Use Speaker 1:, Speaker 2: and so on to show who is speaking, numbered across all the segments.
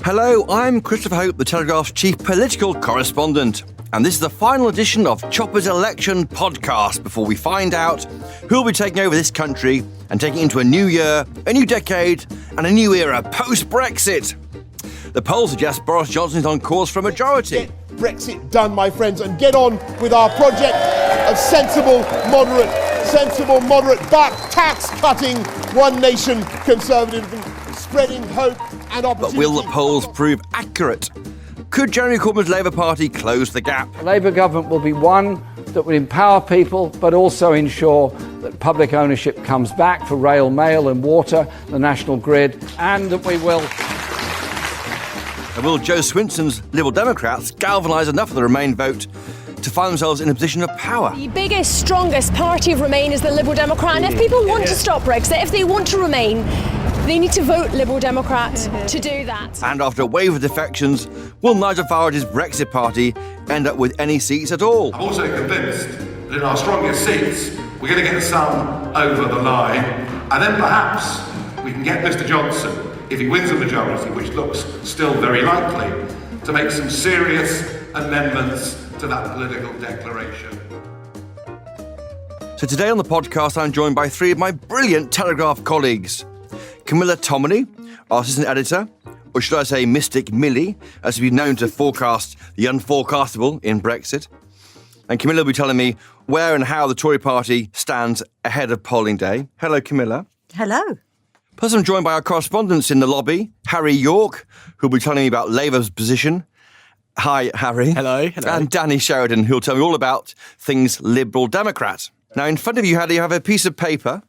Speaker 1: Hello, I'm Christopher Hope, the Telegraph's chief political correspondent. And this is the final edition of Chopper's Election Podcast before we find out who'll be taking over this country and taking it into a new year, a new decade, and a new era post-Brexit. The polls suggest Boris Johnson is on course for a majority.
Speaker 2: Get Brexit done, my friends, and get on with our project of sensible, moderate, back tax-cutting, one nation conservatism, spreading hope and opportunity.
Speaker 1: But will the polls prove accurate? Could Jeremy Corbyn's Labour Party close the gap?
Speaker 3: The Labour government will be one that will empower people, but also ensure that public ownership comes back for rail, mail and water, the national grid, and that we will...
Speaker 1: And will Jo Swinson's Liberal Democrats galvanise enough of the Remain vote to find themselves in a position of power?
Speaker 4: The biggest, strongest party of Remain is the Liberal Democrat, and if people want to stop Brexit, if they want to remain, they need to vote Liberal Democrat to do that.
Speaker 1: And after a wave of defections, will Nigel Farage's Brexit party end up with any seats at all?
Speaker 5: I'm also convinced that in our strongest seats, we're going to get some over the line, and then perhaps we can get Mr Johnson, if he wins a majority, which looks still very likely, to make some serious amendments to that political declaration.
Speaker 1: So today on the podcast, I'm joined by three of my brilliant Telegraph colleagues. Camilla Tominey, our assistant editor, or should I say Mystic Millie, as she's been known to forecast the unforecastable in Brexit. And Camilla will be telling me where and how the Tory party stands ahead of polling day. Hello, Camilla.
Speaker 6: Hello.
Speaker 1: Plus, I'm joined by our correspondents in the lobby, Harry Yorke, who'll be telling me about Labour's position. Hi, Harry.
Speaker 7: Hello.
Speaker 1: And Danny Sheridan, who'll tell me all about things Liberal Democrat. Now, in front of you, Harry, you have a piece of paper.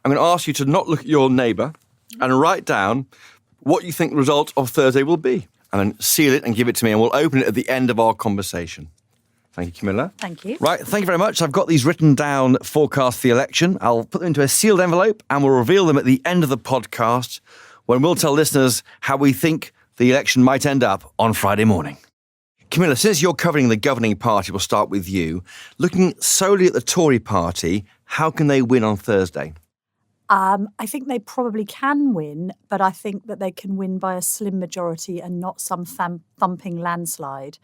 Speaker 1: I'm going to ask you to not look at your neighbour and write down what you think the result of Thursday will be. And then seal it and give it to me, and we'll open it at the end of our conversation. Thank you, Camilla.
Speaker 6: Thank you.
Speaker 1: Right, thank you very much. I've got these written down, forecast for the election. I'll put them into a sealed envelope and we'll reveal them at the end of the podcast when we'll tell listeners how we think the election might end up on Friday morning. Camilla, since you're covering the governing party, we'll start with you. Looking solely at the Tory party, how can they win on Thursday?
Speaker 6: I think they probably can win, but I think that they can win by a slim majority and not some thumping landslide.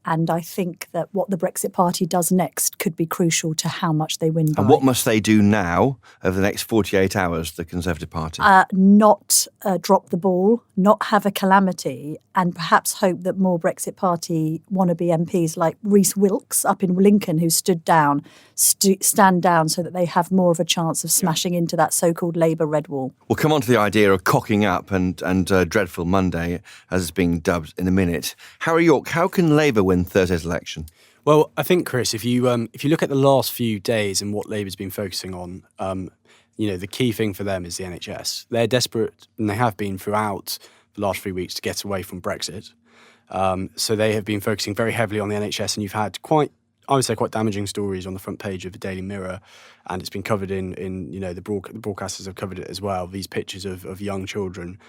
Speaker 6: And I think that what the Brexit party does next could be crucial to how much they win by.
Speaker 1: And what must they do now over the next 48 hours, the Conservative Party?
Speaker 6: Not drop the ball, not have a calamity, and perhaps hope that more Brexit Party wannabe MPs like Rees-Wilkes up in Lincoln, who stand down so that they have more of a chance of smashing into that so-called Labour red wall.
Speaker 1: We'll come on to the idea of cocking up and Dreadful Monday, as it's being dubbed, in a minute. Harry Yorke, how can Labour win Thursday's election?
Speaker 7: Well, I think, Chris, if you look at the last few days and what Labour's been focusing on, the key thing for them is the NHS. They're desperate, and they have been throughout the last 3 weeks, to get away from Brexit. So they have been focusing very heavily on the NHS, and you've had quite damaging stories on the front page of the Daily Mirror, and it's been covered in the broadcasters have covered it as well. These pictures of young children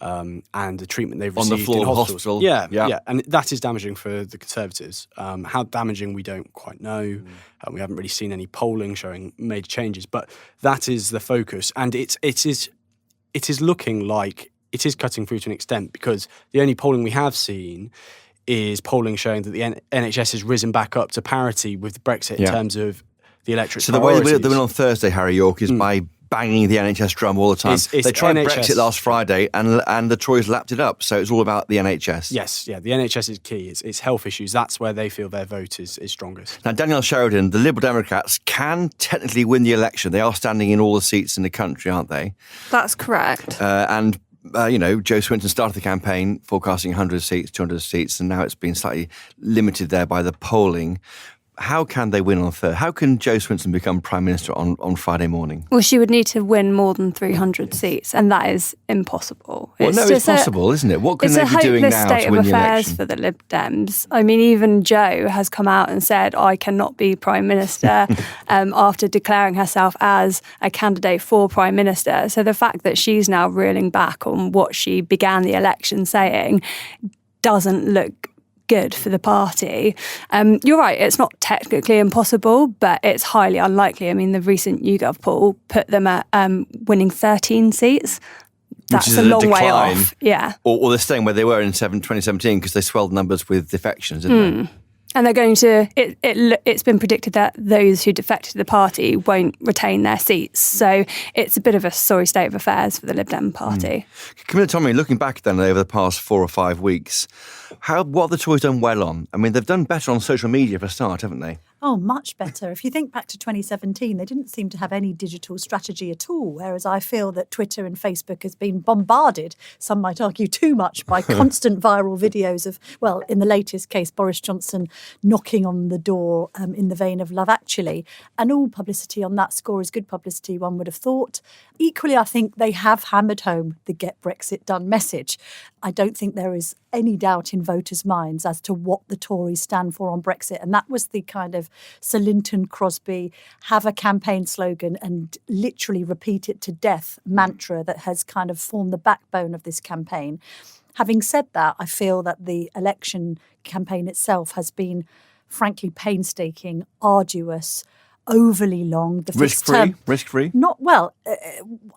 Speaker 7: and the treatment they've received
Speaker 1: on the floor
Speaker 7: in
Speaker 1: of
Speaker 7: hospital.
Speaker 1: hospital.
Speaker 7: Yeah, and that is damaging for the Conservatives. How damaging, we don't quite know. We haven't really seen any polling showing major changes, but that is the focus, and it is looking like it is cutting through to an extent, because the only polling we have seen is polling showing that the NHS has risen back up to parity with Brexit in terms of the electorate.
Speaker 1: So the way they win on Thursday, Harry Yorke, is by banging the NHS drum all the time. They tried
Speaker 7: NHS.
Speaker 1: Brexit last Friday and the Tories lapped it up, so it's all about the NHS.
Speaker 7: Yes, the NHS is key. It's health issues. That's where they feel their vote is strongest.
Speaker 1: Now, Danielle Sheridan, the Liberal Democrats can technically win the election. They are standing in all the seats in the country, aren't they?
Speaker 8: That's correct.
Speaker 1: Jo Swinson started the campaign forecasting 100 seats, 200 seats, and now it's been slightly limited there by the polling. How can they win on Thursday? How can Jo Swinson become Prime Minister on Friday morning?
Speaker 8: Well, she would need to win more than 300 seats, and that is impossible.
Speaker 1: It's possible, isn't it? What can they be doing now to win the election? It's a hopeless state of affairs
Speaker 8: for the Lib Dems. I mean, even Jo has come out and said, I cannot be Prime Minister after declaring herself as a candidate for Prime Minister. So the fact that she's now reeling back on what she began the election saying doesn't look good for the party. You're right, it's not technically impossible, but it's highly unlikely. I mean, the recent YouGov poll put them at winning 13 seats. that's a long way off. Yeah.
Speaker 1: Or they're staying where they were in 2017 because they swelled numbers with defections, didn't they?
Speaker 8: And they're going to, it's been predicted that those who defected the party won't retain their seats. So it's a bit of a sorry state of affairs for the Lib Dem party.
Speaker 1: Camilla, Tominey, looking back then over the past 4 or 5 weeks, what have the Tories done well on? I mean, they've done better on social media for a start, haven't they?
Speaker 6: Oh, much better. If you think back to 2017, they didn't seem to have any digital strategy at all, whereas I feel that Twitter and Facebook has been bombarded, some might argue too much, by constant viral videos of, well, in the latest case, Boris Johnson knocking on the door in the vein of Love Actually. And all publicity on that score is good publicity, one would have thought. Equally, I think they have hammered home the Get Brexit Done message. I don't think there is any doubt in voters' minds as to what the Tories stand for on Brexit. And that was the kind of Sir Linton Crosby have a campaign slogan and literally repeat it to death mantra that has kind of formed the backbone of this campaign. Having said that, I feel that the election campaign itself has been frankly painstaking, arduous, overly long.
Speaker 1: Risk-free?
Speaker 6: Not well.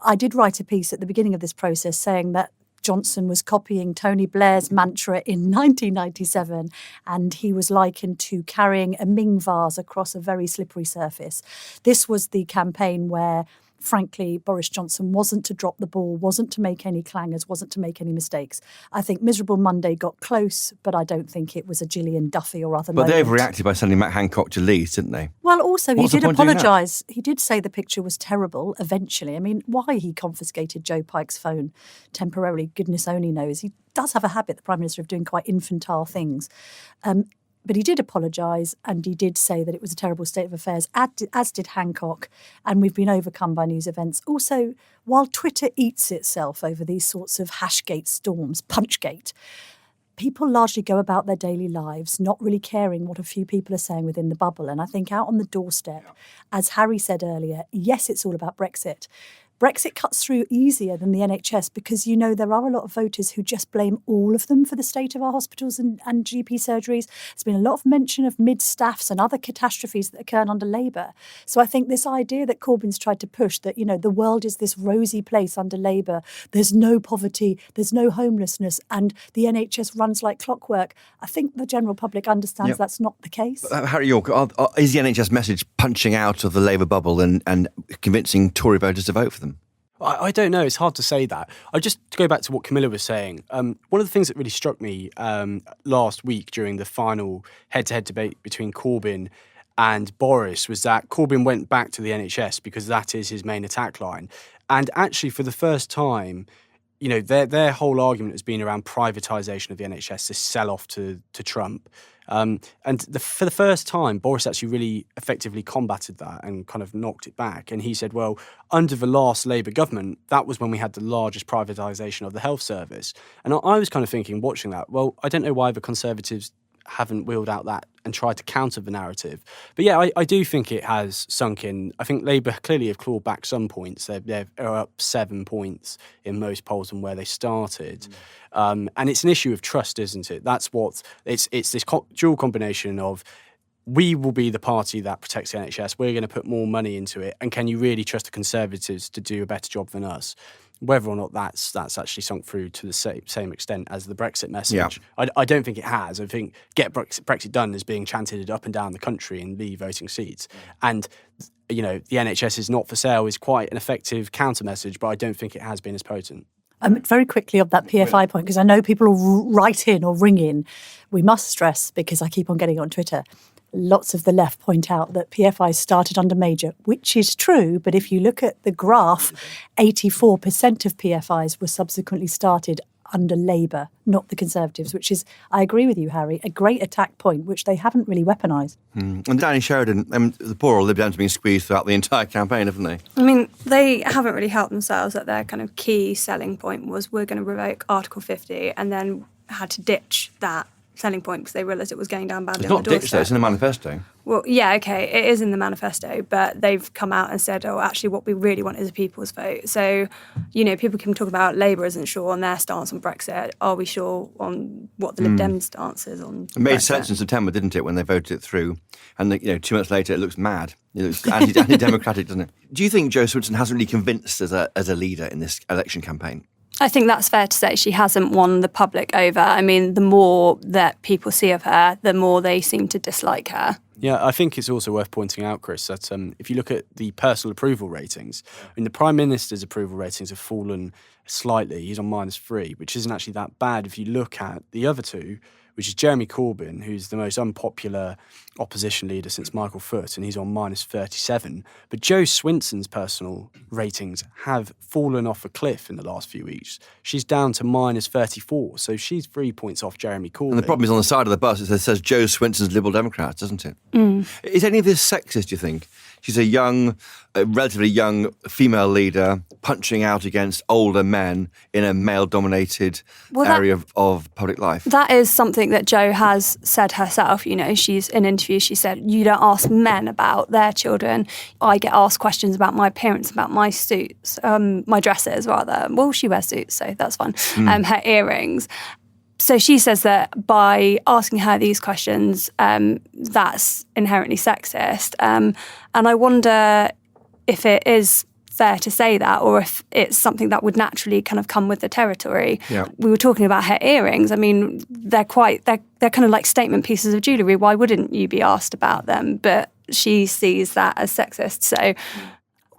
Speaker 6: I did write a piece at the beginning of this process saying that Johnson was copying Tony Blair's mantra in 1997, and he was likened to carrying a Ming vase across a very slippery surface. This was the campaign where, frankly, Boris Johnson wasn't to drop the ball, wasn't to make any clangers, wasn't to make any mistakes. I think Miserable Monday got close, but I don't think it was a Gillian Duffy or other moment.
Speaker 1: But they've reacted by sending Matt Hancock to Leeds, didn't they?
Speaker 6: Well, also, he did apologise. He did say the picture was terrible eventually. I mean, why he confiscated Joe Pike's phone temporarily, goodness only knows. He does have a habit, the Prime Minister, of doing quite infantile things. But he did apologise, and he did say that it was a terrible state of affairs, as did Hancock, and we've been overcome by news events. Also, while Twitter eats itself over these sorts of Hashgate storms, Punchgate, people largely go about their daily lives not really caring what a few people are saying within the bubble. And I think out on the doorstep, as Harry said earlier, yes, it's all about Brexit. Brexit cuts through easier than the NHS because, you know, there are a lot of voters who just blame all of them for the state of our hospitals and GP surgeries. There's been a lot of mention of mid-staffs and other catastrophes that occurred under Labour. So I think this idea that Corbyn's tried to push that, you know, the world is this rosy place under Labour, there's no poverty, there's no homelessness, and the NHS runs like clockwork, I think the general public understands that's not the case.
Speaker 1: Harry Yorke, is the NHS message punching out of the Labour bubble and convincing Tory voters to vote for them?
Speaker 7: I don't know. It's hard to say that. Just to go back to what Camilla was saying, one of the things that really struck me last week during the final head-to-head debate between Corbin and Boris was that Corbyn went back to the NHS because that is his main attack line. And actually, for the first time, you know, their whole argument has been around privatisation of the NHS, this sell-off to Trump. For the first time, Boris actually really effectively combated that and kind of knocked it back. And he said, well, under the last Labour government, that was when we had the largest privatisation of the health service. And I was kind of thinking, watching that, well, I don't know why the Conservatives haven't wheeled out that and tried to counter the narrative. But yeah, I do think it has sunk in. I think Labour clearly have clawed back some points. They're up 7 points in most polls from where they started. And it's an issue of trust, isn't it? That's what it's this dual combination of we will be the party that protects the NHS. We're going to put more money into it. And can you really trust the Conservatives to do a better job than us? Whether or not that's actually sunk through to the same extent as the Brexit message, I don't think it has. I think Get Brexit Done is being chanted up and down the country in the voting seats. And, you know, the NHS is not for sale is quite an effective counter message, but I don't think it has been as potent.
Speaker 6: Very quickly on that PFI point, because I know people will write in or ring in, we must stress, because I keep on getting it on Twitter, lots of the left point out that PFI started under Major, which is true, but if you look at the graph, 84% of PFIs were subsequently started under Labour, not the Conservatives, which is, I agree with you, Harry, a great attack point, which they haven't really weaponised.
Speaker 1: And Danielle Sheridan, the poor old Lib Dems have been squeezed throughout the entire campaign, haven't they?
Speaker 8: I mean, they haven't really helped themselves. That their kind of key selling point was we're going to revoke Article 50 and then had to ditch that selling point because they realised it was going down badly
Speaker 1: it's
Speaker 8: on the
Speaker 1: doorstep. It's not ditched, though, it's in the manifesto.
Speaker 8: Well, yeah, OK, it is in the manifesto, but they've come out and said, oh, actually, what we really want is a people's vote. So, you know, people can talk about Labour isn't sure on their stance on Brexit. Are we sure on what the Lib Dem stance is on
Speaker 1: It made
Speaker 8: Brexit?
Speaker 1: sense in September, didn't it, when they voted it through? And, 2 months later, it looks mad. It looks anti-democratic, doesn't it? Do you think Jo Swinson hasn't really convinced as a leader in this election campaign?
Speaker 8: I think that's fair to say. She hasn't won the public over. I mean, the more that people see of her, the more they seem to dislike her.
Speaker 7: Yeah, I think it's also worth pointing out, Chris, that if you look at the personal approval ratings, I mean, the Prime Minister's approval ratings have fallen slightly. He's on -3, which isn't actually that bad if you look at the other two, which is Jeremy Corbyn, who's the most unpopular opposition leader since Michael Foot, and he's on -37. But Jo Swinson's personal ratings have fallen off a cliff in the last few weeks. She's down to -34, so she's 3 points off Jeremy Corbyn.
Speaker 1: And the problem is on the side of the bus, it says Jo Swinson's Liberal Democrats, doesn't it? Is any of this sexist, do you think? She's a relatively young female leader punching out against older men in a male-dominated area of public life.
Speaker 8: That is something that Jo has said herself. You know, she's in interviews, she said, you don't ask men about their children. I get asked questions about my appearance, about my suits, my dresses rather. Well, she wears suits, so that's fun. Her earrings. So she says that by asking her these questions, that's inherently sexist. And I wonder if it is fair to say that, or if it's something that would naturally kind of come with the territory.
Speaker 1: Yeah.
Speaker 8: We were talking about her earrings. I mean, they're kind of like statement pieces of jewellery. Why wouldn't you be asked about them? But she sees that as sexist.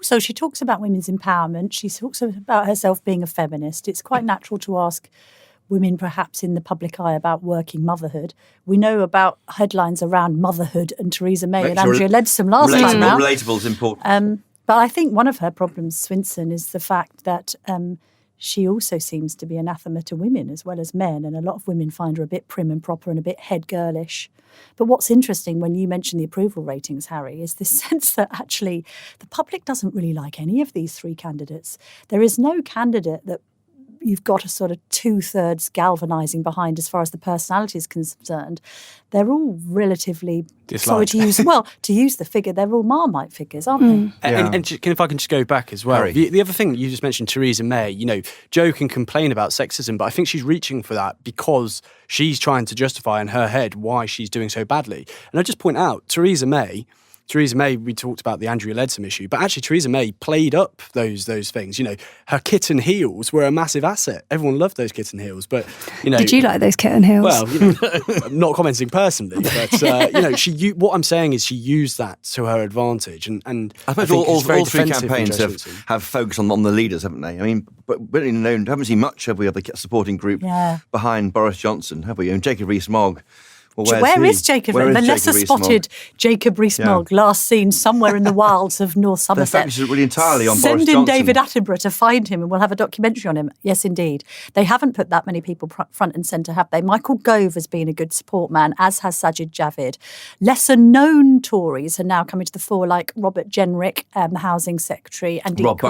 Speaker 6: So she talks about women's empowerment. She talks about herself being a feminist. It's quite natural to ask women perhaps in the public eye about working motherhood. We know about headlines around motherhood and Theresa May and Andrea Leadsom last time round.
Speaker 1: Relatable is important.
Speaker 6: But I think one of her problems, Swinson, is the fact that she also seems to be anathema to women as well as men, and a lot of women find her a bit prim and proper and a bit head girlish. But what's interesting when you mention the approval ratings, Harry, is this sense that actually the public doesn't really like any of these three candidates. There is no candidate that you've got a sort of 2/3 galvanising behind as far as the personality is concerned. They're all relatively,
Speaker 7: disliked.
Speaker 6: to use the figure, they're all Marmite figures, aren't they?
Speaker 1: Yeah.
Speaker 7: And if I can just go back as well, the other thing you just mentioned, Theresa May, you know, Jo can complain about sexism, but I think she's reaching for that because she's trying to justify in her head why she's doing so badly. And I just point out, Theresa May, we talked about the Andrea Leadsom issue, but actually Theresa May played up those things. You know, her kitten heels were a massive asset. Everyone loved those kitten heels, but, you know...
Speaker 8: Did you like those kitten heels?
Speaker 7: Well, you know, I'm not commenting personally, but, you know, what I'm saying is she used that to her advantage. And
Speaker 1: I suppose all three campaigns have focused on the leaders, haven't they? I mean, but haven't seen much, have we, of the supporting group behind Boris Johnson, have we? And Jacob Rees-Mogg. Well,
Speaker 6: where is Jacob? The lesser-spotted Jacob Rees-Mogg, last seen somewhere in the wilds of North Somerset.
Speaker 1: They're focused really entirely on Boris Johnson.
Speaker 6: Send in David Attenborough to find him and we'll have a documentary on him. Yes, indeed. They haven't put that many people front and centre, have they? Michael Gove has been a good support man, as has Sajid Javid. Lesser-known Tories are now coming to the fore, like Robert Jenrick, the Housing Secretary. And
Speaker 1: Rob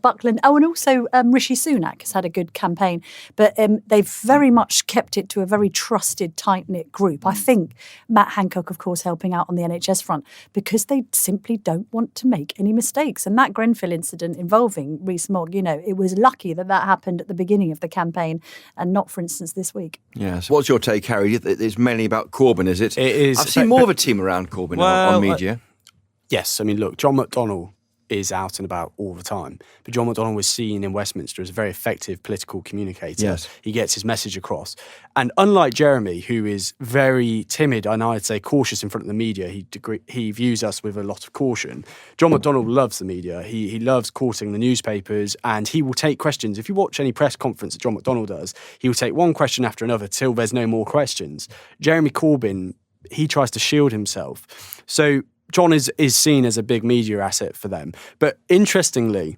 Speaker 1: Buckland.
Speaker 6: Oh, and also Rishi Sunak has had a good campaign. But they've very much kept it to a very trusted, tight-knit group. I think Matt Hancock, of course, helping out on the NHS front because they simply don't want to make any mistakes. And that Grenfell incident involving Rees-Mogg, you know, it was lucky that happened at the beginning of the campaign and not, for instance, this week.
Speaker 1: Yes. What's your take, Harry? It's mainly about Corbyn, is it?
Speaker 7: It is.
Speaker 1: I've seen more of a team around Corbyn on media.
Speaker 7: Yes. I mean, look, John McDonnell is out and about all the time. But John McDonnell was seen in Westminster as a very effective political communicator.
Speaker 1: Yes.
Speaker 7: He gets his message across. And unlike Jeremy, who is very timid and I'd say cautious in front of the media, he views us with a lot of caution. John McDonnell loves the media. He loves courting the newspapers and he will take questions. If you watch any press conference that John McDonnell does, he will take one question after another till there's no more questions. Jeremy Corbyn, he tries to shield himself. So John is seen as a big media asset for them. But interestingly,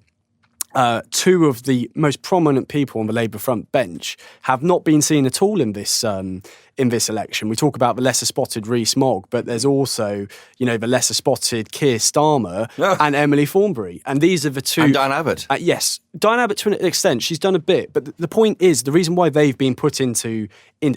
Speaker 7: two of the most prominent people on the Labour front bench have not been seen at all in this election. We talk about the lesser spotted Rees-Mogg, but there's also, you know, the lesser spotted Keir Starmer and Emily Thornberry. And these are the two.
Speaker 1: And Diane Abbott.
Speaker 7: Yes. Diane Abbott, to an extent, she's done a bit. But the point is, the reason why they've been put into,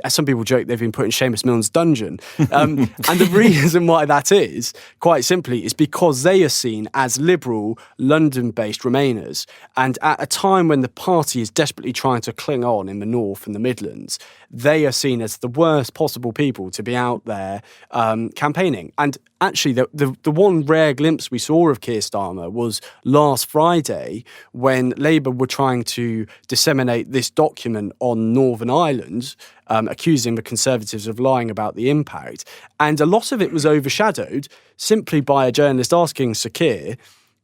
Speaker 7: as some people joke, they've been put in Seamus Milne's dungeon. And the reason why that is, quite simply, is because they are seen as liberal, London-based Remainers. And at a time when the party is desperately trying to cling on in the North and the Midlands, they are seen as the worst possible people to be out there campaigning. And actually, the one rare glimpse we saw of Keir Starmer was last Friday when Labour were trying to disseminate this document on Northern Ireland, accusing the Conservatives of lying about the impact. And a lot of it was overshadowed simply by a journalist asking Sir Keir,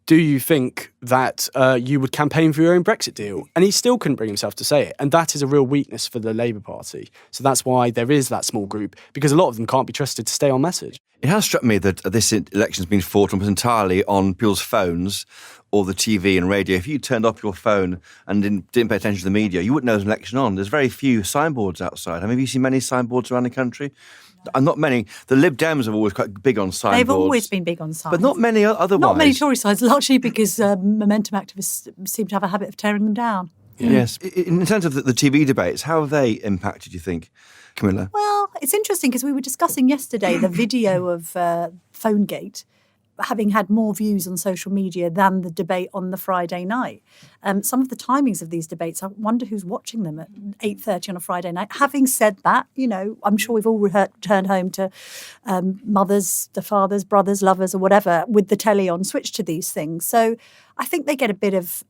Speaker 7: do you think that you would campaign for your own Brexit deal? And he still couldn't bring himself to say it. And that is a real weakness for the Labour Party. So that's why there is that small group, because a lot of them can't be trusted to stay on message.
Speaker 1: It has struck me that this election has been fought almost entirely on people's phones or the TV and radio. If you turned off your phone and didn't pay attention to the media, you wouldn't know there's an election on. There's very few signboards outside. Have you seen many signboards around the country? Not many. The Lib Dems are always quite big on signboards.
Speaker 6: They've always been big on signs.
Speaker 1: But not many otherwise.
Speaker 6: Not many Tory signs, largely because momentum activists seem to have a habit of tearing them down.
Speaker 1: Yeah. Yes. In terms of the TV debates, how have they impacted, you think, Camilla?
Speaker 6: Well, it's interesting because we were discussing yesterday the video of PhoneGate having had more views on social media than the debate on the Friday night. Some of the timings of these debates, I wonder who's watching them at 8:30 on a Friday night. Having said that, I'm sure we've all returned home to mothers, the fathers, brothers, lovers or whatever with the telly on, switched to these things. So I think they get a bit of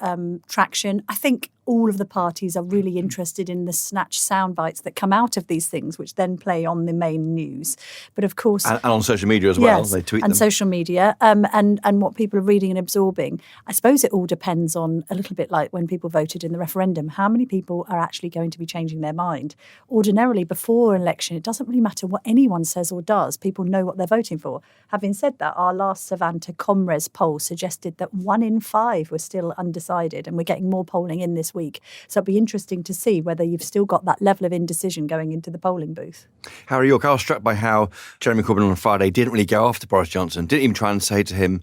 Speaker 6: traction. I think all of the parties are really interested in the snatch sound bites that come out of these things, which then play on the main news. But of course...
Speaker 1: And on social media as well,
Speaker 6: yes,
Speaker 1: they tweet
Speaker 6: and
Speaker 1: them.
Speaker 6: social media, and what people are reading and absorbing. I suppose it all depends on, a little bit like when people voted in the referendum, how many people are actually going to be changing their mind. Ordinarily, before an election, it doesn't really matter what anyone says or does. People know what they're voting for. Having said that, our last Savanta Comres poll suggested that 1 in 5 were still undecided, and we're getting more polling in this week. So it'll be interesting to see whether you've still got that level of indecision going into the polling booth.
Speaker 1: Harry Yorke, I was struck by how Jeremy Corbyn on Friday didn't really go after Boris Johnson, didn't even try and say to him,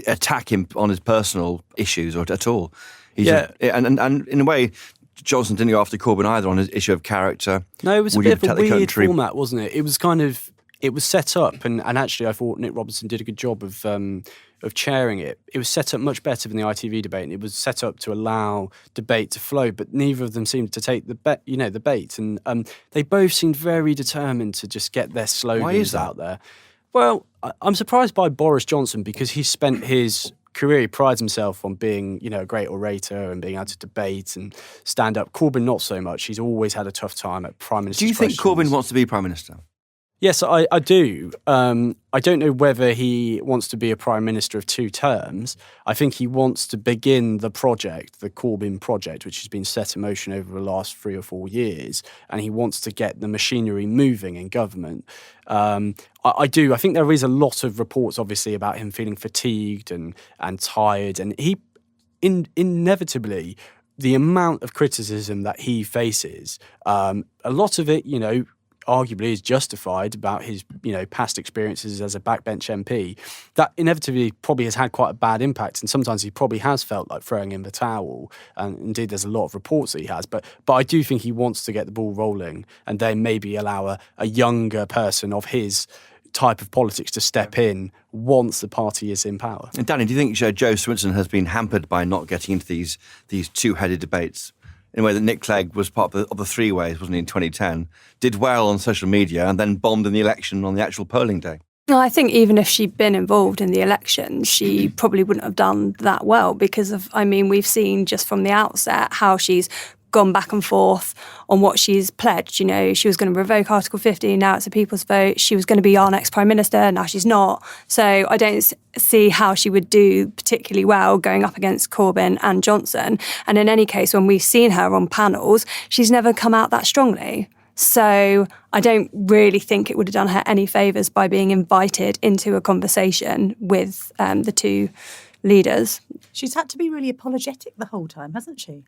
Speaker 1: attack him on his personal issues or at all. And in a way, Johnson didn't go after Corbyn either on his issue of character.
Speaker 7: No, it was a bit of a weird format, wasn't it? It was it was set up, and actually I thought Nick Robertson did a good job of chairing it. It was set up much better than the ITV debate, and it was set up to allow debate to flow, but neither of them seemed to take the bait. And they both seemed very determined to just get their slogans out there. Well, I'm surprised by Boris Johnson because he spent his career, he prides himself on being, a great orator and being able to debate and stand up. Corbyn, not so much. He's always had a tough time at Prime Minister's
Speaker 1: Do you think
Speaker 7: questions.
Speaker 1: Corbyn wants to be Prime Minister?
Speaker 7: Yes, I do. I don't know whether he wants to be a Prime Minister of 2 terms. I think he wants to begin the project, the Corbyn project, which has been set in motion over the last 3 or 4 years, and he wants to get the machinery moving in government. I do. I think there is a lot of reports, obviously, about him feeling fatigued and tired, and he inevitably, the amount of criticism that he faces, a lot of it, arguably is justified about his, past experiences as a backbench MP. That inevitably probably has had quite a bad impact, and sometimes he probably has felt like throwing in the towel. And indeed, there's a lot of reports that he has. But I do think he wants to get the ball rolling, and then maybe allow a younger person of his type of politics to step in once the party is in power.
Speaker 1: And Danny, do you think Jo Swinson has been hampered by not getting into these two-headed debates? In a way that Nick Clegg was part of the three ways, wasn't he, in 2010, did well on social media and then bombed in the election on the actual polling day.
Speaker 8: No, I think even if she'd been involved in the election, she probably wouldn't have done that well because we've seen just from the outset how she's gone back and forth on what she's pledged. She was going to revoke Article 50, now it's a people's vote. She was going to be our next Prime Minister, now she's not. So I don't see how she would do particularly well going up against Corbyn and Johnson. And in any case, when we've seen her on panels, she's never come out that strongly. So I don't really think it would have done her any favours by being invited into a conversation with the two leaders.
Speaker 6: She's had to be really apologetic the whole time, hasn't she?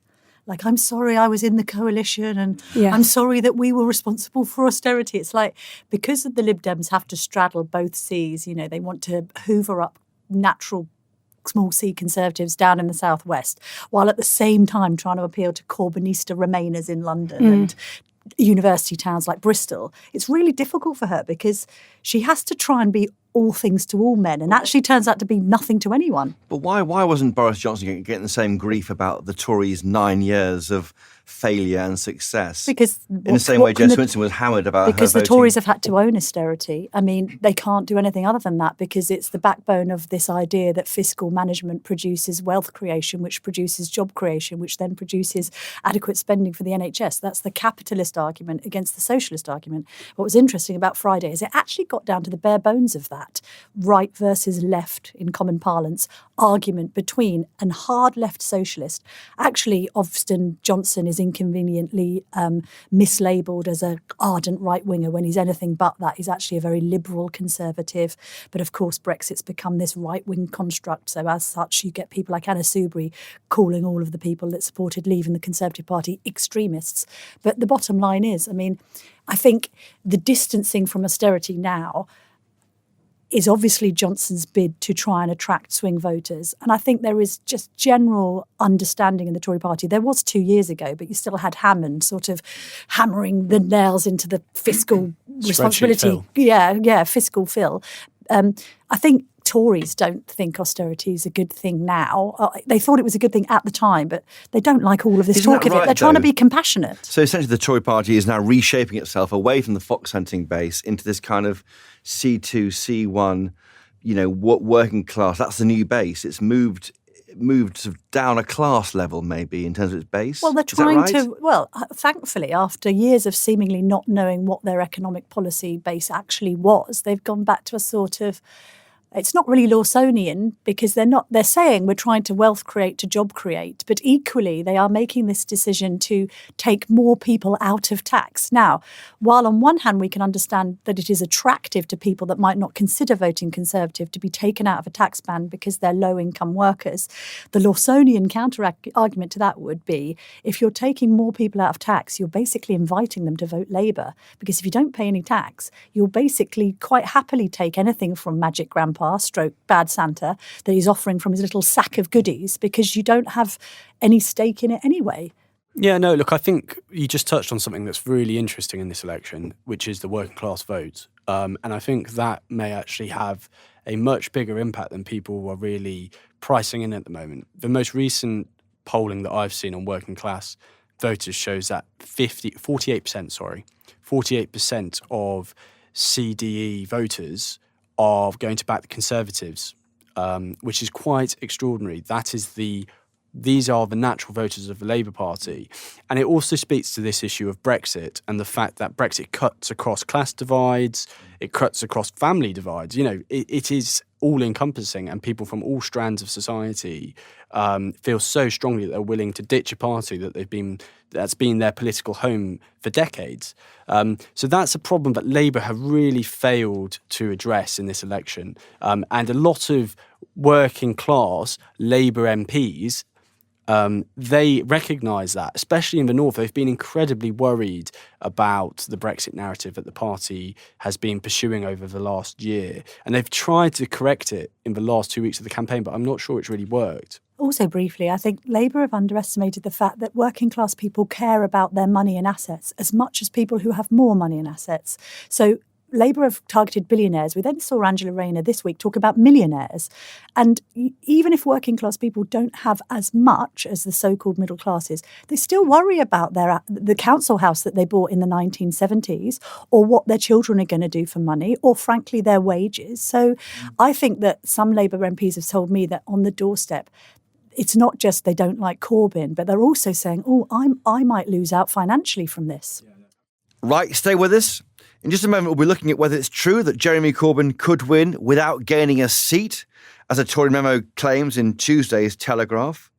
Speaker 6: Like, I'm sorry I was in the coalition and I'm sorry that we were responsible for austerity. It's like, because the Lib Dems have to straddle both seas, they want to hoover up natural small C Conservatives down in the southwest, while at the same time trying to appeal to Corbynista Remainers in London and university towns like Bristol. It's really difficult for her because she has to try and be all things to all men and actually turns out to be nothing to anyone.
Speaker 1: But why wasn't Boris Johnson getting the same grief about the Tories' 9 years of failure and success.
Speaker 6: Because
Speaker 1: in the same way Jo Swinson was hammered about
Speaker 6: because
Speaker 1: her
Speaker 6: the
Speaker 1: voting.
Speaker 6: Tories have had to own austerity. I mean, they can't do anything other than that because it's the backbone of this idea that fiscal management produces wealth creation, which produces job creation, which then produces adequate spending for the NHS. That's the capitalist argument against the socialist argument. What was interesting about Friday is it actually got down to the bare bones of that right versus left, in common parlance, argument between an hard left socialist. Actually, Ofston Johnson is inconveniently mislabelled as an ardent right-winger when he's anything but that. He's actually a very liberal conservative. But of course, Brexit's become this right-wing construct. So as such, you get people like Anna Soubry calling all of the people that supported leaving the Conservative Party extremists. But the bottom line is, I mean, I think the distancing from austerity now is obviously Johnson's bid to try and attract swing voters. And I think there is just general understanding in the Tory party. There was 2 years ago, but you still had Hammond sort of hammering the nails into the fiscal responsibility.
Speaker 7: Phil.
Speaker 6: Fiscal Phil. I think Tories don't think austerity is a good thing now. They thought it was a good thing at the time, but they don't like all of this
Speaker 1: Isn't
Speaker 6: talk
Speaker 1: that
Speaker 6: of it.
Speaker 1: right,
Speaker 6: They're trying to
Speaker 1: though?
Speaker 6: be compassionate.
Speaker 1: So essentially the Tory party is now reshaping itself away from the fox hunting base into this kind of C2, C1, working class. That's the new base. It's moved sort of down a class level maybe in terms of its base.
Speaker 6: Well, they're
Speaker 1: Is that
Speaker 6: trying
Speaker 1: right?
Speaker 6: to, thankfully, after years of seemingly not knowing what their economic policy base actually was, they've gone back to a sort of, it's not really Lawsonian because they're saying we're trying to wealth create to job create, but equally they are making this decision to take more people out of tax. Now, while on one hand we can understand that it is attractive to people that might not consider voting Conservative to be taken out of a tax ban because they're low-income workers, the Lawsonian counter-argument to that would be if you're taking more people out of tax, you're basically inviting them to vote Labour because if you don't pay any tax, you'll basically quite happily take anything from Magic Grandpa stroke Bad Santa that he's offering from his little sack of goodies because you don't have any stake in it anyway.
Speaker 7: Yeah, no, look, I think you just touched on something that's really interesting in this election, which is the working class vote. And I think that may actually have a much bigger impact than people are really pricing in at the moment. The most recent polling that I've seen on working class voters shows that 48% of CDE voters are going to back the Conservatives, which is quite extraordinary. These are the natural voters of the Labour Party. And it also speaks to this issue of Brexit and the fact that Brexit cuts across class divides, it cuts across family divides. It is all-encompassing, and people from all strands of society feel so strongly that they're willing to ditch a party that's been their political home for decades. So that's a problem that Labour have really failed to address in this election. And a lot of working class Labour MPs, they recognise that, especially in the north. They've been incredibly worried about the Brexit narrative that the party has been pursuing over the last year. And they've tried to correct it in the last 2 weeks of the campaign, but I'm not sure it's really worked.
Speaker 6: Also briefly, I think Labour have underestimated the fact that working class people care about their money and assets as much as people who have more money and assets. So Labour have targeted billionaires. We then saw Angela Rayner this week talk about millionaires. And even if working class people don't have as much as the so-called middle classes, they still worry about the council house that they bought in the 1970s or what their children are going to do for money or, frankly, their wages. So I think that some Labour MPs have told me that on the doorstep, it's not just they don't like Corbyn, but they're also saying, I might lose out financially from this.
Speaker 1: Right, stay with us. In just a moment, we'll be looking at whether it's true that Jeremy Corbyn could win without gaining a seat, as a Tory memo claims in Tuesday's Telegraph.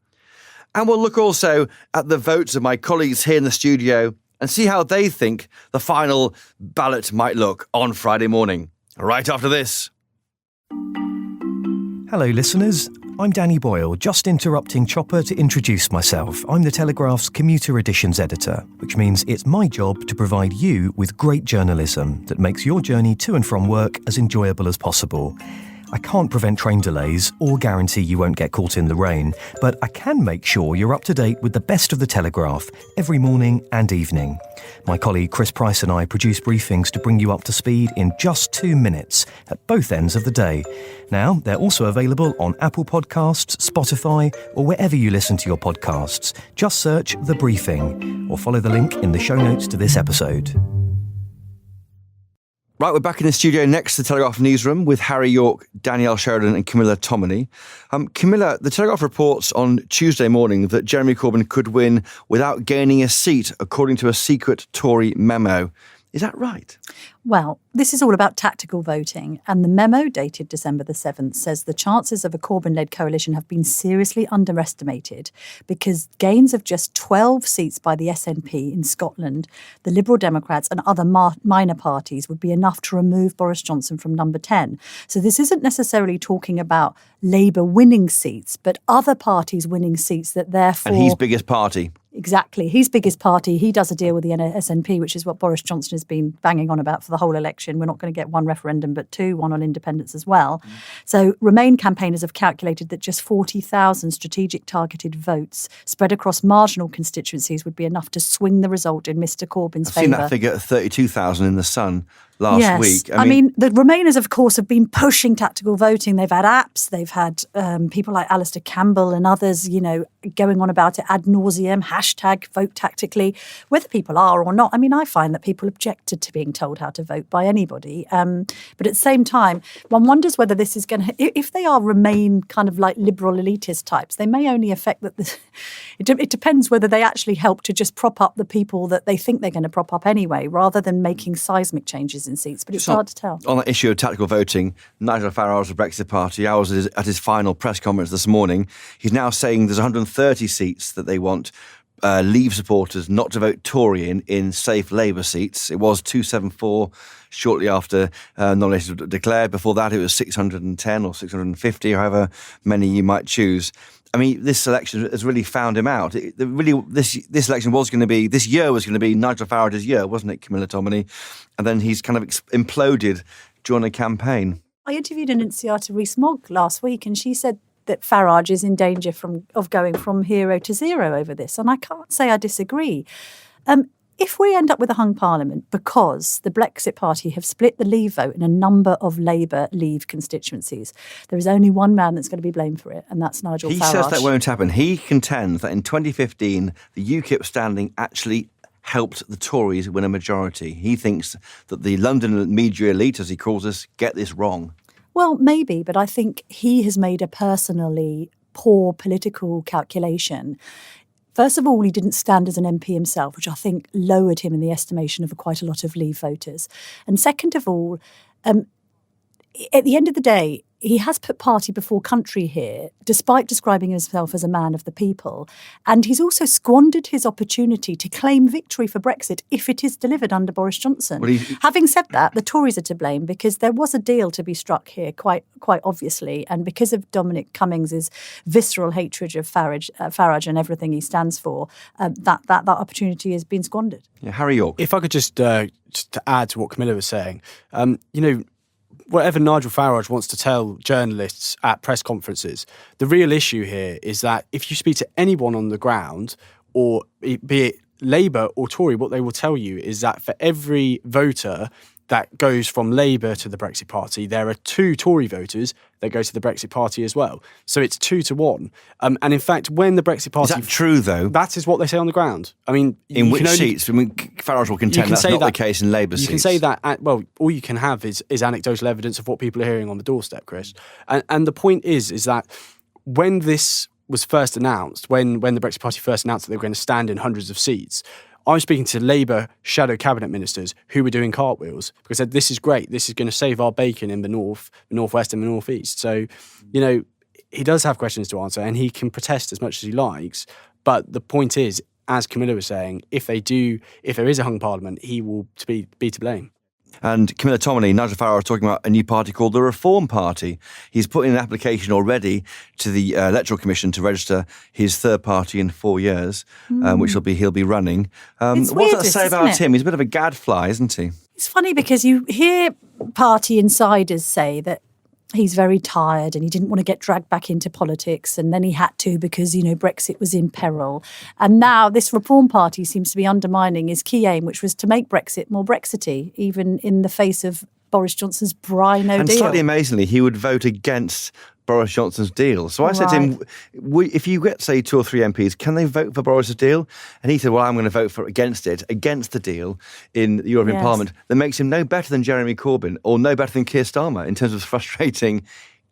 Speaker 1: And we'll look also at the votes of my colleagues here in the studio and see how they think the final ballot might look on Friday morning. Right after this.
Speaker 9: Hello, listeners. I'm Danny Boyle, just interrupting Chopper to introduce myself. I'm the Telegraph's Commuter Editions editor, which means it's my job to provide you with great journalism that makes your journey to and from work as enjoyable as possible. I can't prevent train delays or guarantee you won't get caught in the rain, but I can make sure you're up to date with the best of the Telegraph every morning and evening. My colleague Chris Price and I produce briefings to bring you up to speed in just 2 minutes at both ends of the day. Now, they're also available on Apple Podcasts, Spotify, or wherever you listen to your podcasts. Just search The Briefing or follow the link in the show notes to this episode.
Speaker 1: Right, we're back in the studio next to the Telegraph newsroom with Harry Yorke, Danielle Sheridan and Camilla Tominey. Camilla, the Telegraph reports on Tuesday morning that Jeremy Corbyn could win without gaining a seat, according to a secret Tory memo. Is that right?
Speaker 6: Well, this is all about tactical voting, and the memo dated December the 7th says the chances of a Corbyn-led coalition have been seriously underestimated because gains of just 12 seats by the SNP in Scotland, the Liberal Democrats and other minor parties would be enough to remove Boris Johnson from number 10. So this isn't necessarily talking about Labour winning seats, but other parties winning seats that therefore...
Speaker 1: And his biggest party.
Speaker 6: Exactly. His biggest party, he does a deal with the SNP, which is what Boris Johnson has been banging on about for the whole election. We're not going to get one referendum, but two, one on independence as well. So Remain campaigners have calculated that just 40,000 strategic targeted votes spread across marginal constituencies would be enough to swing the result in Mr Corbyn's favour.
Speaker 1: I've seen that figure of 32,000 in The Sun last week.
Speaker 6: I mean, the Remainers, of course, have been pushing tactical voting. They've had apps, they've had people like Alistair Campbell and others, going on about it ad nauseum, hashtag vote tactically, whether people are or not. I mean, I find that people objected to being told how to vote by anybody. But at the same time, one wonders whether this is going to, if they are Remain kind of like liberal elitist types, they may only affect that. It depends whether they actually help to just prop up the people that they think they're going to prop up anyway, rather than making seismic changes in seats. But it's hard to tell.
Speaker 1: On the issue of tactical voting, Nigel Farage of the Brexit Party, I was at his final press conference this morning. He's now saying there's 130 seats that they want Leave supporters not to vote Tory in safe Labour seats. It was 274 shortly after nominations were declared. Before that, it was 610 or 650, however many you might choose. I mean, this election has really found him out. This election was going to be, this year was going to be Nigel Farage's year, wasn't it, Camilla Tominey? And then he's kind of imploded during the campaign.
Speaker 6: I interviewed an Jacob Rees-Mogg last week, and she said that Farage is in danger of going from hero to zero over this. And I can't say I disagree. If we end up with a hung parliament because the Brexit Party have split the Leave vote in a number of Labour Leave constituencies, there is only one man that's going to be blamed for it, and that's Nigel Farage.
Speaker 1: He says that won't happen. He contends that in 2015, the UKIP standing actually helped the Tories win a majority. He thinks that the London media elite, as he calls us, get this wrong.
Speaker 6: Well, maybe, but I think he has made a personally poor political calculation. First of all, he didn't stand as an MP himself, which I think lowered him in the estimation of quite a lot of Leave voters. And second of all, at the end of the day, he has put party before country here, despite describing himself as a man of the people. And he's also squandered his opportunity to claim victory for Brexit if it is delivered under Boris Johnson. Well, having said that, the Tories are to blame because there was a deal to be struck here, quite obviously. And because of Dominic Cummings' visceral hatred of Farage and everything he stands for, that opportunity has been squandered.
Speaker 1: Yeah, Harry Yorke.
Speaker 7: If I could just to add to what Camilla was saying, whatever Nigel Farage wants to tell journalists at press conferences, the real issue here is that if you speak to anyone on the ground, or be it Labour or Tory, what they will tell you is that for every voter that goes from Labour to the Brexit Party, there are 2 Tory voters that go to the Brexit Party as well. So it's 2 to 1. And in fact, when the Brexit Party...
Speaker 1: Is that true, though?
Speaker 7: That is what they say on the ground. I mean...
Speaker 1: In which seats? I mean, Farage will contend that's not the case in Labour seats.
Speaker 7: You can say that... all you can have is anecdotal evidence of what people are hearing on the doorstep, Chris. And the point is that when this was first announced, when the Brexit Party first announced that they were going to stand in hundreds of seats, I was speaking to Labour shadow cabinet ministers who were doing cartwheels because they said, this is great, this is going to save our bacon in the north, the northwest and the northeast. So, he does have questions to answer and he can protest as much as he likes. But the point is, as Camilla was saying, if there is a hung parliament, he will be to blame.
Speaker 1: And Camilla Tominey, Nigel Farage talking about a new party called the Reform Party. He's put in an application already to the Electoral Commission to register his third party in 4 years, which he'll be running. What does that say about him? He's a bit of a gadfly, isn't he?
Speaker 6: It's funny because you hear party insiders say that he's very tired and he didn't want to get dragged back into politics, and then he had to because, Brexit was in peril. And now this Reform Party seems to be undermining his key aim, which was to make Brexit more Brexity, even in the face of Boris Johnson's Bry no
Speaker 1: and
Speaker 6: deal.
Speaker 1: Slightly amazingly, he would vote against Boris Johnson's deal. So I said to him, if you get, say, 2 or 3 MPs, can they vote for Boris's deal? And he said, well, I'm going to vote against the deal in the European Parliament. That makes him no better than Jeremy Corbyn or no better than Keir Starmer in terms of frustrating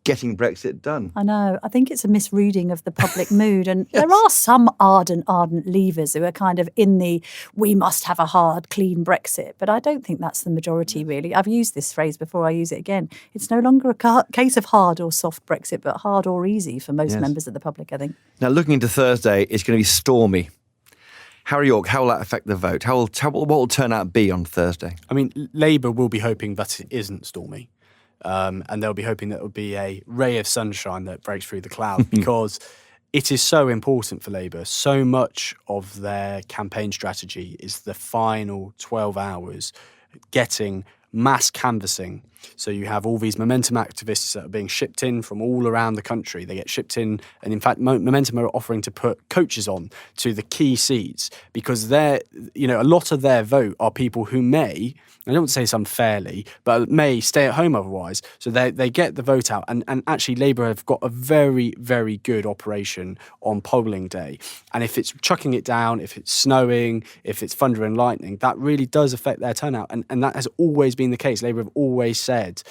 Speaker 1: getting Brexit done.
Speaker 6: I know. I think it's a misreading of the public mood. And there are some ardent leavers who are kind of in the, we must have a hard, clean Brexit. But I don't think that's the majority, really. I've used this phrase before, I use it again. It's no longer a case of hard or soft Brexit, but hard or easy for most members of the public, I think.
Speaker 1: Now, looking into Thursday, it's going to be stormy. Harry Yorke, how will that affect the vote? What will turnout be on Thursday?
Speaker 7: I mean, Labour will be hoping that it isn't stormy. And they'll be hoping that it will be a ray of sunshine that breaks through the cloud, because it is so important for Labour. So much of their campaign strategy is the final 12 hours getting mass canvassing. So you have all these Momentum activists that are being shipped in from all around the country. They get shipped in, and in fact, Momentum are offering to put coaches on to the key seats, because a lot of their vote are people who may, I don't want to say this unfairly, but may stay at home otherwise. So they get the vote out, and actually Labour have got a very, very good operation on polling day. And if it's chucking it down, if it's snowing, if it's thunder and lightning, that really does affect their turnout. And that has always been the case. Labour have always said,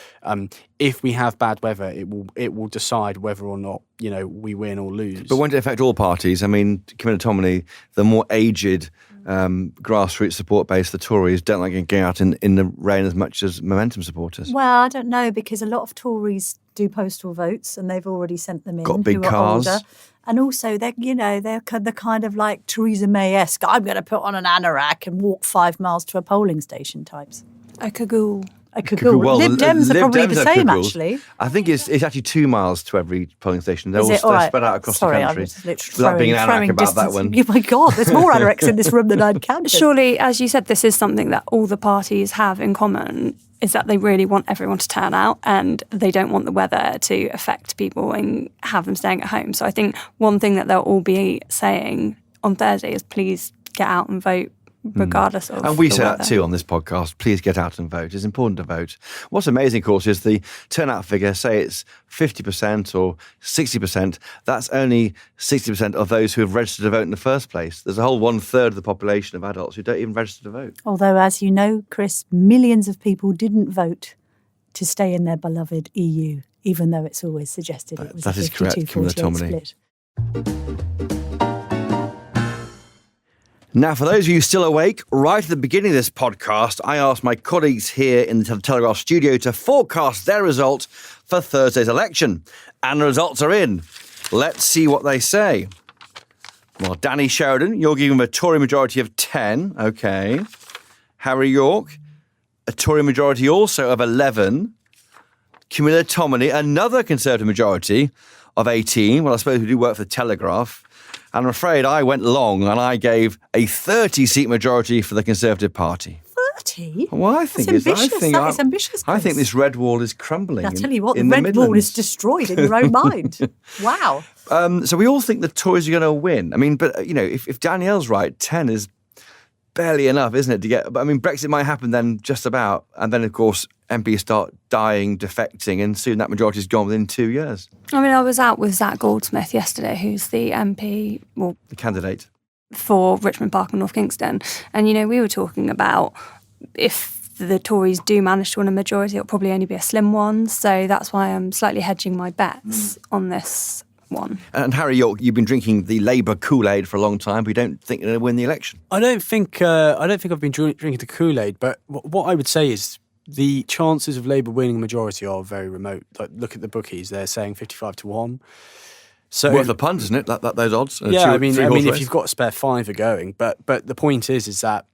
Speaker 7: if we have bad weather, it will decide whether or not we win or lose.
Speaker 1: But won't it affect all parties? I mean, Camilla, Tominey, the more aged grassroots support base, the Tories, don't like getting out in the rain as much as Momentum supporters.
Speaker 6: Well, I don't know, because a lot of Tories do postal votes and they've already sent them in.
Speaker 1: Got big
Speaker 6: who are
Speaker 1: cars.
Speaker 6: Older. And also, they're the kind of like Theresa May-esque, I'm going to put on an anorak and walk 5 miles to a polling station types.
Speaker 8: A cagoule.
Speaker 1: Well,
Speaker 6: Lib Dems are probably
Speaker 1: Dems
Speaker 6: the
Speaker 1: are
Speaker 6: same,
Speaker 1: cagoules.
Speaker 6: actually.
Speaker 1: I think it's actually 2 miles to every polling station. They're
Speaker 6: Is
Speaker 1: all
Speaker 6: it? All right.
Speaker 1: spread out across the country.
Speaker 6: I was literally
Speaker 1: Without being an
Speaker 6: throwing
Speaker 1: anorak about that
Speaker 6: distance.
Speaker 1: one.
Speaker 6: Oh my God, there's more anoraks in this room than I'd counted.
Speaker 8: Surely, as you said, this is something that all the parties have in common, is that they really want everyone to turn out and they don't want the weather to affect people and have them staying at home. So I think one thing that they'll all be saying on Thursday is please get out and vote, regardless of
Speaker 1: And we
Speaker 8: the
Speaker 1: say
Speaker 8: weather.
Speaker 1: that too on this podcast. Please get out and vote. It's important to vote. What's amazing, of course, is the turnout figure. Say it's 50% or 60%. That's only 60% of those who have registered to vote in the first place. There's a whole 1/3 of the population of adults who don't even register to vote.
Speaker 6: Although, as you know, Chris, millions of people didn't vote to stay in their beloved EU, even though it's always suggested it was
Speaker 1: That
Speaker 6: a
Speaker 1: is correct,
Speaker 6: 52-48
Speaker 1: Camilla Tominey.
Speaker 6: split.
Speaker 1: Now, for those of you still awake, right at the beginning of this podcast, I asked my colleagues here in the Telegraph studio to forecast their result for Thursday's election. And the results are in. Let's see what they say. Well, Danny Sheridan, you're giving him a Tory majority of 10. OK. Harry Yorke, a Tory majority also of 11. Camilla Tominey, another Conservative majority of 18. Well, I suppose we do work for the Telegraph. And I'm afraid I went long and I gave a 30-seat majority for the Conservative Party.
Speaker 6: 30?
Speaker 1: Well, I think
Speaker 6: That's ambitious. That is ambitious,
Speaker 1: I
Speaker 6: Chris.
Speaker 1: think this red wall is crumbling.
Speaker 6: I tell you what, the
Speaker 1: in
Speaker 6: red wall
Speaker 1: Midlands.
Speaker 6: is destroyed in your own mind. Wow.
Speaker 1: So we all think the Tories are going to win. I mean, but, if Danielle's right, 10 is barely enough, isn't it, to get... But, I mean, Brexit might happen then just about. And then, of course, MPs start dying, defecting, and soon that majority is gone within 2 years.
Speaker 8: I mean, I was out with Zach Goldsmith yesterday, who's the MP,
Speaker 1: The candidate.
Speaker 8: for Richmond Park and North Kingston. And, we were talking about if the Tories do manage to win a majority, it'll probably only be a slim one. So that's why I'm slightly hedging my bets on this one.
Speaker 1: And Harry Yorke, you've been drinking the Labour Kool-Aid for a long time, but you don't think they're going to win the election.
Speaker 7: I don't think I've been drinking the Kool-Aid, but what I would say is the chances of Labour winning a majority are very remote. Like, look at the bookies; they're saying 55-1. So
Speaker 1: Worth a punt, isn't it? Those odds.
Speaker 7: Yeah, I mean, if you've got a spare five, are going. But the point is that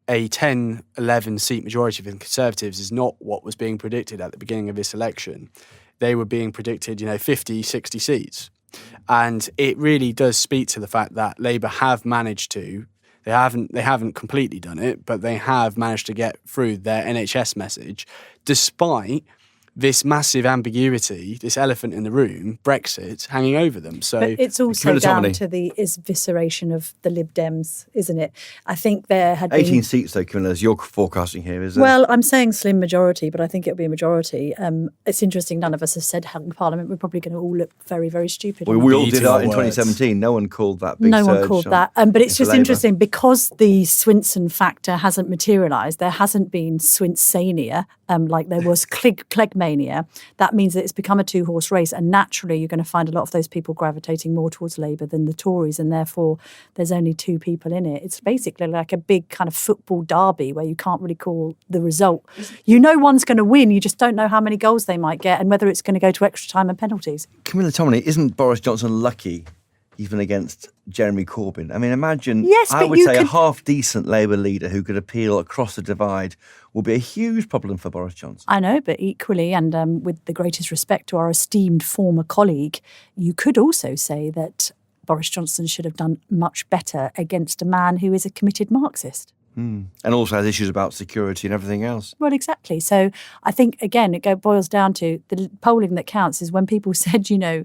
Speaker 7: a 10, 11 seat majority for the Conservatives is not what was being predicted at the beginning of this election. They were being predicted, 50, 60 seats. And it really does speak to the fact that Labour have managed to, they haven't completely done it, but they have managed to get through their NHS message, despite this massive ambiguity, this elephant in the room, Brexit, hanging over them. So
Speaker 6: but it's also down to the evisceration of the Lib Dems, isn't it? I think there had
Speaker 1: 18
Speaker 6: been...
Speaker 1: seats, though, Camilla, as you're forecasting here, is there?
Speaker 6: Well, I'm saying slim majority, but I think it'll be a majority. It's interesting, none of us have said hung Parliament. We're probably going to all look very, very stupid.
Speaker 1: We all did that in 2017. No one called that big
Speaker 6: No
Speaker 1: surge
Speaker 6: one called that. But it's just
Speaker 1: Labour.
Speaker 6: interesting, because the Swinson factor hasn't materialised, there hasn't been Swinsania, like there was Cleggmania. That means that it's become a two-horse race, and naturally you're going to find a lot of those people gravitating more towards Labour than the Tories, and therefore there's only two people in it. It's basically like a big kind of football derby where you can't really call the result. You know one's going to win, you just don't know how many goals they might get and whether it's going to go to extra time and penalties.
Speaker 1: Camilla Tominey, isn't Boris Johnson lucky even against Jeremy Corbyn? I mean, imagine,
Speaker 6: yes,
Speaker 1: I would say a half-decent Labour leader who could appeal across the divide will be a huge problem for Boris Johnson.
Speaker 6: I know, but equally, and with the greatest respect to our esteemed former colleague, you could also say that Boris Johnson should have done much better against a man who is a committed Marxist.
Speaker 1: And also has issues about security and everything else.
Speaker 6: Well, exactly. So I think, again, it boils down to the polling that counts is when people said, you know,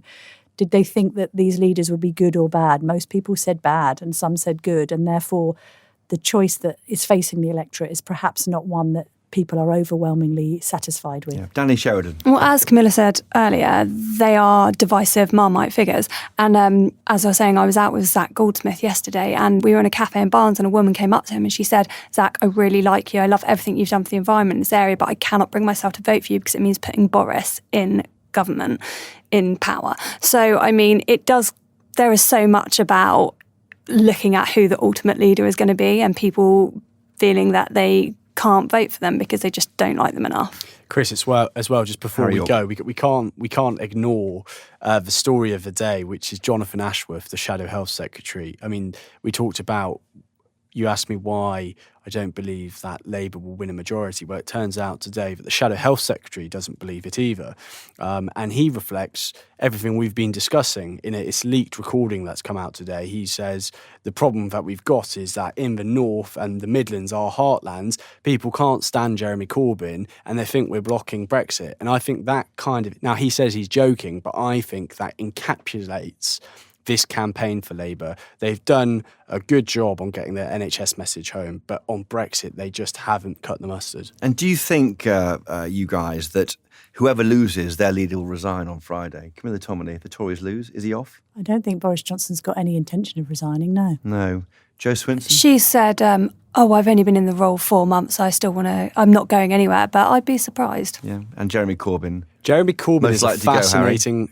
Speaker 6: did they think that these leaders would be good or bad? Most people said bad and some said good. And therefore, the choice that is facing the electorate is perhaps not one that people are overwhelmingly satisfied with.
Speaker 1: Yeah. Danielle Sheridan.
Speaker 8: Well, as Camilla said earlier, they are divisive Marmite figures. And as I was saying, I was out with Zach Goldsmith yesterday and we were in a cafe in Barnes and a woman came up to him and she said, Zach, I really like you. I love everything you've done for the environment in this area, but I cannot bring myself to vote for you because it means putting Boris in government, in power. So, I mean, there is so much about looking at who the ultimate leader is going to be and people feeling that they can't vote for them because they just don't like them enough.
Speaker 7: Chris, as well, just before we go, we can't ignore the story of the day, which is Jonathan Ashworth, the Shadow Health Secretary. I mean, we talked about, you asked me why I don't believe that Labour will win a majority. Well, it turns out today that the Shadow Health Secretary doesn't believe it either. And he reflects everything we've been discussing in its leaked recording that's come out today. He says the problem that we've got is that in the North and the Midlands, our heartlands, people can't stand Jeremy Corbyn and they think we're blocking Brexit. And I think that now he says he's joking, but I think that encapsulates this campaign for Labour. They've done a good job on getting their NHS message home, but on Brexit, they just haven't cut the mustard.
Speaker 1: And do you think, you guys, that whoever loses, their leader will resign on Friday? Camilla Tominey, if the Tories lose, is he off?
Speaker 6: I don't think Boris Johnson's got any intention of resigning, no.
Speaker 1: No. Jo Swinson?
Speaker 8: She said, I've only been in the role 4 months, I'm not going anywhere, but I'd be surprised.
Speaker 1: Yeah, and Jeremy Corbyn.
Speaker 7: Jeremy Corbyn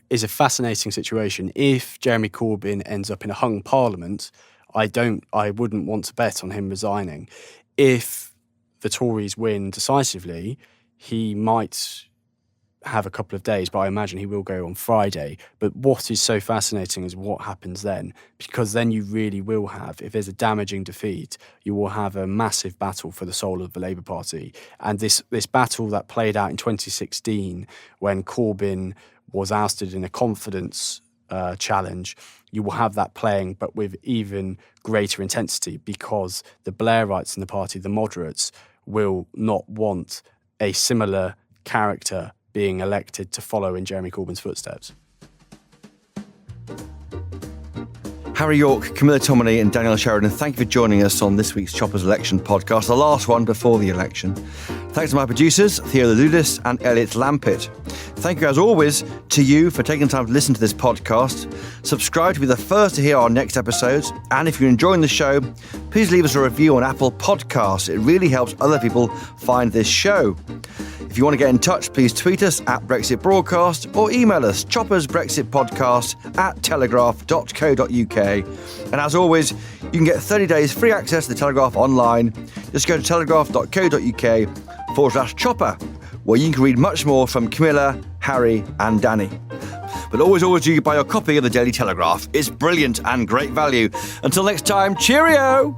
Speaker 7: is a fascinating situation. If Jeremy Corbyn ends up in a hung parliament, I wouldn't want to bet on him resigning. If the Tories win decisively, he might have a couple of days, but I imagine he will go on Friday. But what is so fascinating is what happens then, because then you really will have, if there's a damaging defeat, you will have a massive battle for the soul of the Labour Party. And this battle that played out in 2016 when Corbyn was ousted in a confidence challenge, you will have that playing, but with even greater intensity, because the Blairites in the party, the moderates, will not want a similar character being elected to follow in Jeremy Corbyn's footsteps.
Speaker 1: Harry Yorke, Camilla Tominey and Danielle Sheridan, thank you for joining us on this week's Choppers Election podcast, the last one before the election. Thanks to my producers, Theo Ludis and Elliot Lampitt. Thank you, as always, to you for taking the time to listen to this podcast. Subscribe to be the first to hear our next episodes. And if you're enjoying the show, please leave us a review on Apple Podcasts. It really helps other people find this show. If you want to get in touch, please tweet us at Brexit Broadcast or email us choppersbrexitpodcast@telegraph.co.uk. And as always, you can get 30 days free access to the Telegraph online. Just go to telegraph.co.uk/chopper, where you can read much more from Camilla, Harry and Danny. But always do buy your copy of the Daily Telegraph. It's brilliant and great value. Until next time, cheerio!